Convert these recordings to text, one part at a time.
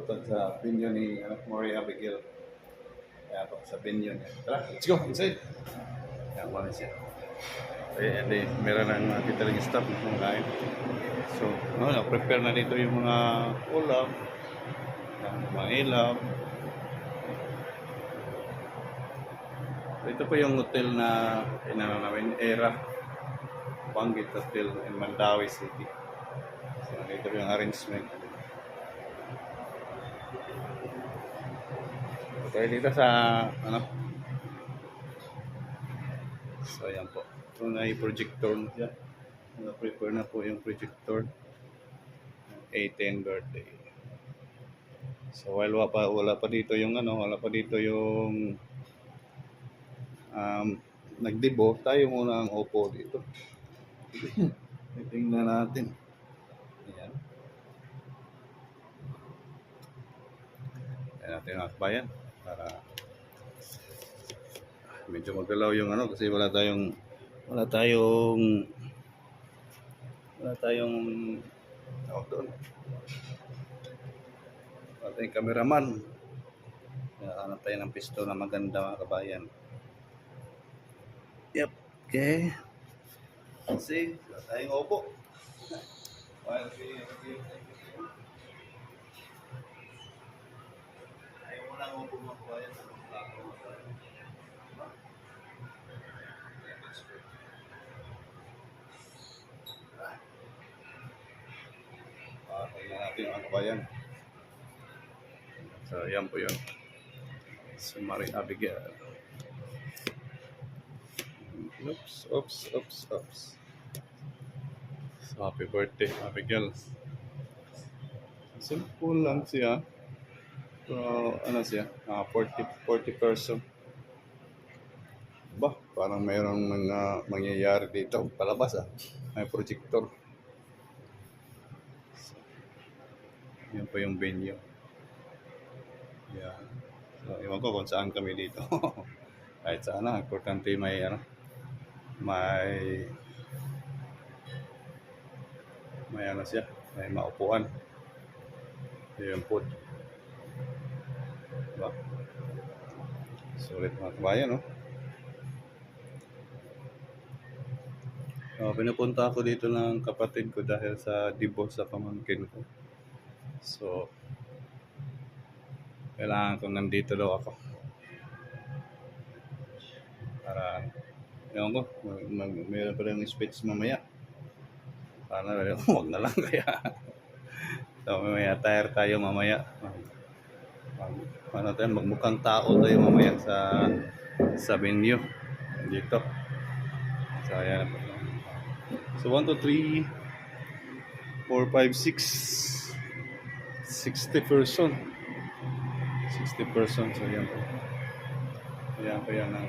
to sa venue ni Maria Abigail. Kaya po, sa venue niya. Tara, let's go, inside. Kaya wala siya. Eh, hindi, meron ng mga catering staff na kumakain. So, prepare na dito yung mga ulam, yung mga ilaw. Ito po yung hotel na inano namin, Era Banggit Hotel in Mandawi City. So, ito po yung arrangement. Okay, dito sa so ayan po. Ito na yung projector na siya. Prepare na po yung projector. 18th birthday. So while wala pa dito yung wala pa dito yung nagdebo, tayo muna ang upo dito. Tingnan natin. Ayan. Ayan natin ang akbayan para medyo magalaw yung kasi wala tayong tawag doon. Wala tayong cameraman. Hanap tayo ng pisto na maganda mga kabayan. Yep. Okay. See, wala tayong upo. Ayaw mo lang upo mga kabayan. Tingnan natin mga kabayan. So, yan po yun. So, Maria Abigail. Oops. So, happy birthday, Abigail. Simple lang siya. So, siya? 40 person. Ba, parang mayroong mga mangyayari dito. Palabas May projector. So, yan po yung venue. Yan. So, iwan ko kung saan kami dito. Kahit saan importante may siya, may maupuan. Yung po. Diba? Sulit mga kabayan, pinupunta ako dito ng kapatid ko dahil sa dibo sa pamangkin ko. So, kailangan kong nandito daw ako. Para, ewan ko, mayroon pa rin yung speech mamaya. Para, huwag na lang kaya. So, mamaya, tire tayo mamaya. Magmukhang tao tayo mamaya sa venue. Dito. So, ayan. So, 1, 2, 3, 4, 5, 6. 60 person. 60 person. So, yan po. Ayan po yan ang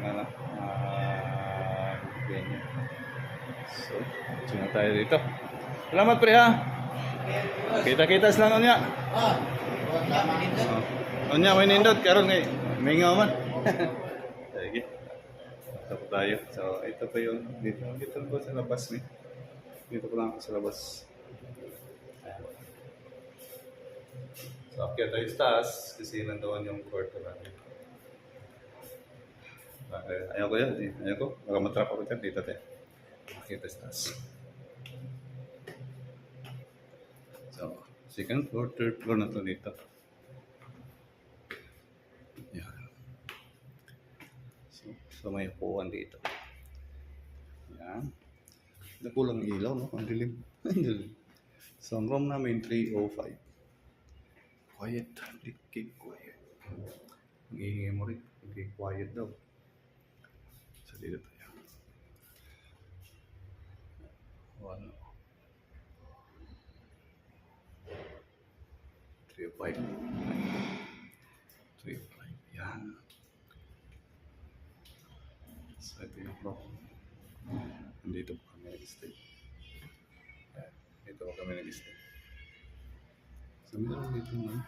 venue. So, sino tayo dito. Salamat pre Kita-kitas lang niya. Onya may nindot karon ngay mingaw man. Sige. Ito po tayo. So ito pa yung dito po sa labas ni. Dito po lang sa labas. So akyat tayo sa taas kasi nandoon yung court natin. Ayaw ko yan. Ayaw ko. Baka matrap ako dyan. Dito tayo. Akyat tayo sa taas. So, second floor, third floor na ito dito. Yan. So may upuan dito. Yan. Nakulang ilaw, no? Ang dilim. So, ang room namin, 305. Quiet. Keep quiet. Ang ihingi mo rin. Keep quiet daw. So, dito tayo. 1. 305. 305. Yan. So, ito yung room. Dito po kami nag-stay. Dito po kami nag-stay. So, meron dito naman.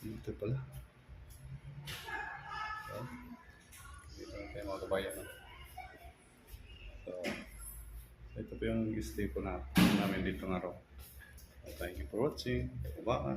Dito pala. So, dito na tayo mga kabayan. So, ito po yung stay po namin dito ng araw. Thank you for watching. Bye.